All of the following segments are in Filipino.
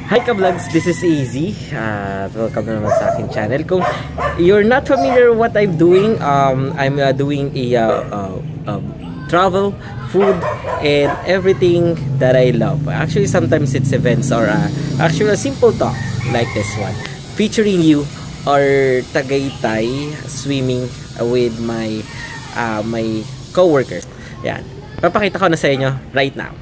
Hi ka-vlogs, this is Easy. Welcome na naman sa aking channel. Kung you're not familiar with what I'm doing, I'm doing a travel, food, and everything that I love. Actually, sometimes it's events or actually a simple talk like this one, featuring you or Tagaytay swimming with my my co-workers. Yan. Papakita ko na sa inyo right now.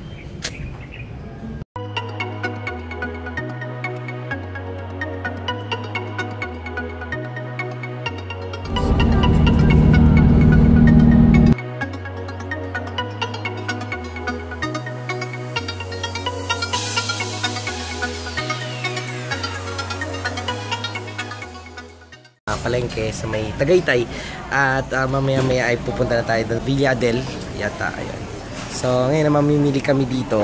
Palengke sa may Tagaytay at mamaya-maya ay pupunta na tayo doon Villa Adel yata, ayan. So ngayon na mamimili kami dito.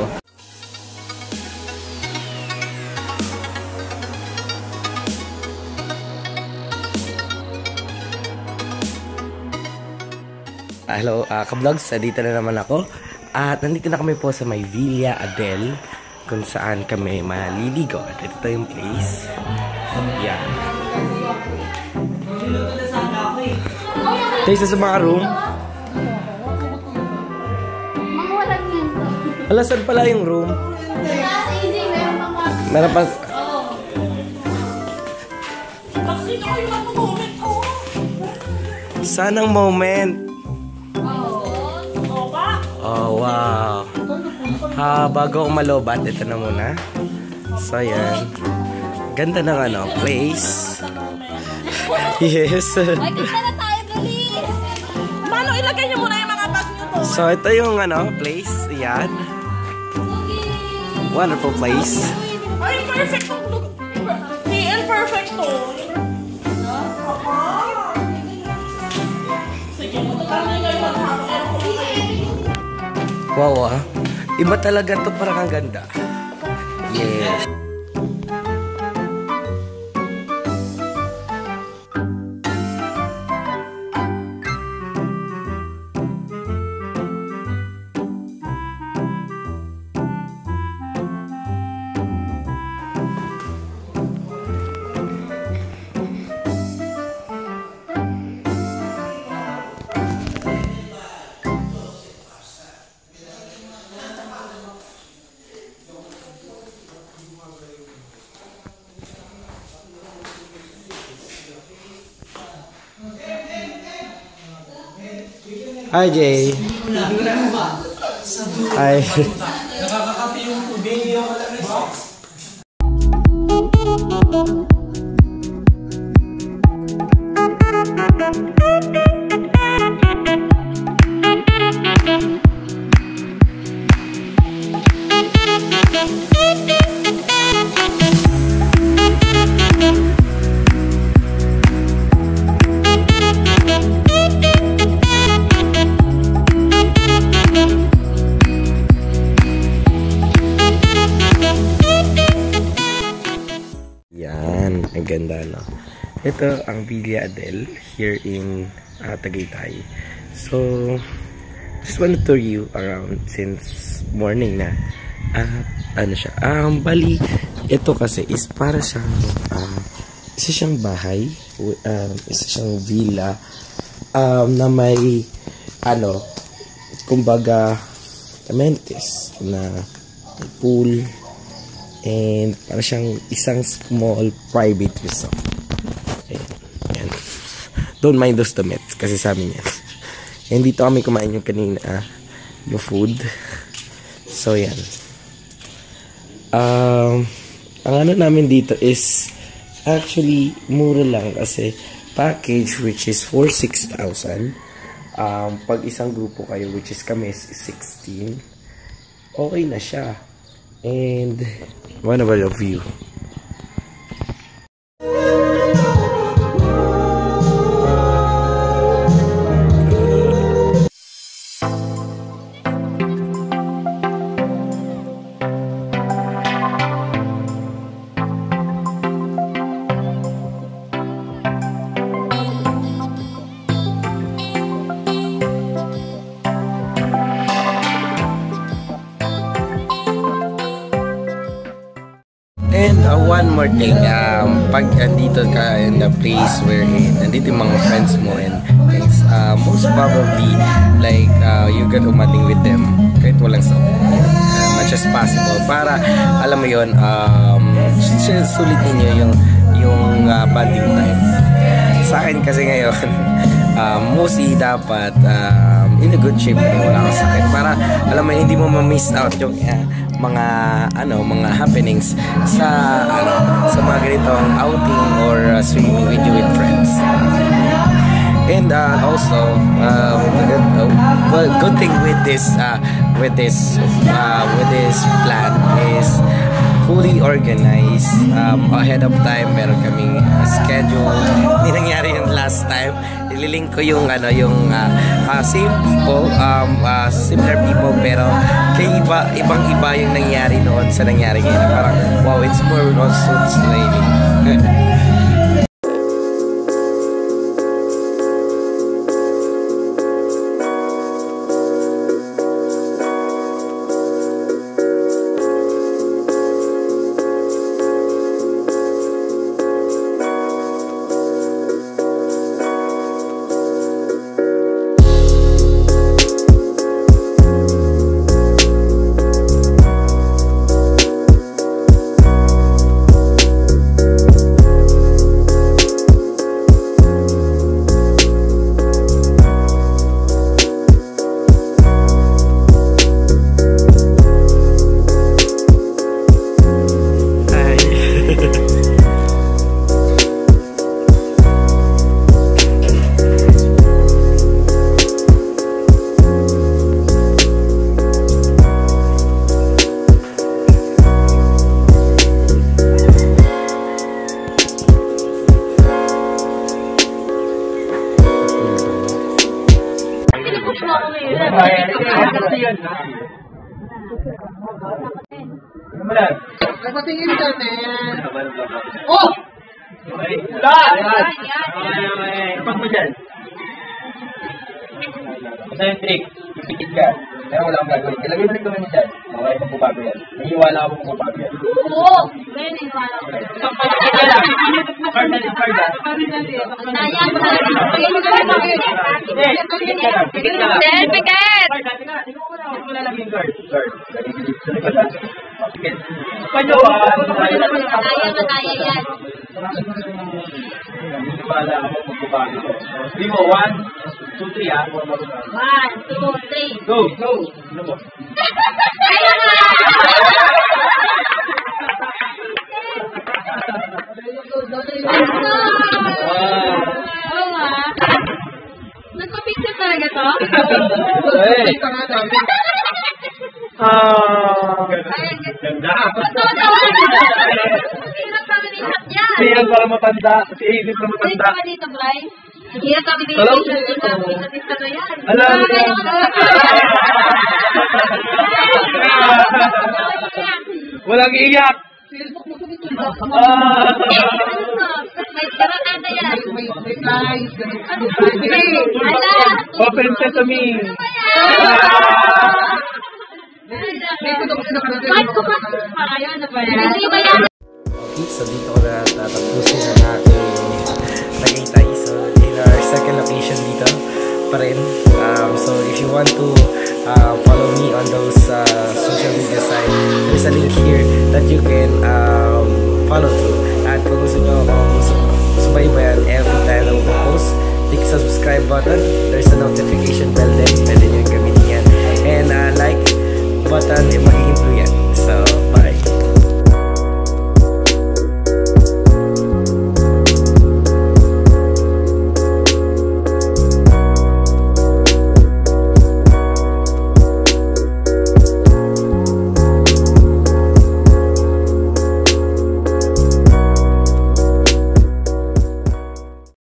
Hello ka-vlogs, dito na naman ako at nandito na kami po sa may Villa Adel kung saan kami maliligo at ito yung place. Yan. Tayo sa mga room. Mamuwalan yan. Hala, saan pala yung room? Meron pa. Saan ang moment? Oh, wow. Bago umalobat, ito na muna. So, yan. Ganda ng place. Yes. Ay, ganda na tayo, bilis! Mano, ilagay niyo muna yung mga bag niyo to. So, ito yung place. Ayan. Wonderful place. Ay, perfect to. PL, perfect to. Sige, magkakaroon kayo maghapon. Wow, iba talaga to, parang ang ganda. Yes. Hi, Jay. Hi. Nakakakapi yung tubig. Ang ganda, no? Ito ang Villa Adel here in Tagaytay. So, just want to tour you around since morning na. Ano siya? Bali, ito kasi is para siyang isa siyang bahay, isa siyang villa na may kumbaga amenities na may pool. And para siyang isang small private resort. Ayan. Don't mind those tomatoes kasi sa amin yan. And dito kami kumain yung kanina, yung food. So yan. Ang namin dito is actually mura lang kasi package which is for 6,000. Pag isang grupo kayo which is kami is 16. Okay na siya. And what about your view? And one more thing, pag andito ka in the place we're in, nandito yung mga friends mo and things, most probably, like, you can umaling with them kahit walang sa much as possible para, alam mo yun, sulitin nyo yung bonding time. Sa akin kasi ngayon, mostly dapat in a good shape na wala kang sakit para, alam mo, hindi mo ma-miss out yung mga happenings sa mga ganitong outing or swimming with you with friends. And also good thing with this plan is fully organized ahead of time. Meron kaming schedule. Hindi nangyari yung last time. Ililink ko yung same people, similar people, pero kay ibang iba yung nangyari noon sa nangyari ngayon. Parang wow, it's more on suits lately. Nagpatingin ka, man. Oh! Kapag mo dyan. Basta yung trick, ipikit ka. Pero wala akong gagawin. Ilagay mo rin naman dyan. Okay, magbabago yan. Nangiwala ako magbabago yan. Oo! Kaya naniwala ko. Pakita lang. Card na. Naya mo na. Pikit ka lang. Pikit ka lang. Del, pikit! Tingnan mo lang yung card. Pikit. Panyawan. Manaya yan. Nangiwala ako magbabago. Hindi mo, 1, 2, 3 ah. 1, 2, 3. Go! Ano mo? Ayun na! Oo nga. Nagpa-picture talaga to? Hey! Ganda! Totoo daw! Hirap kami ni Hat yan! Siyan para matanda. Si Aiden para matanda. Dito ka dito, Bray. Hirap kami ni Hat yan. Kita na yan. Alam mo yan. Walang iyak. May karatan na yan. May flies, Open sesame. Okay, so dito ko na tatapusin ang aking Tagaytay. So in our second location dito pa rin. So if you want to follow me on those social media sites, there's a link here that you can follow through. At kung gusto nyo akong subaybayan every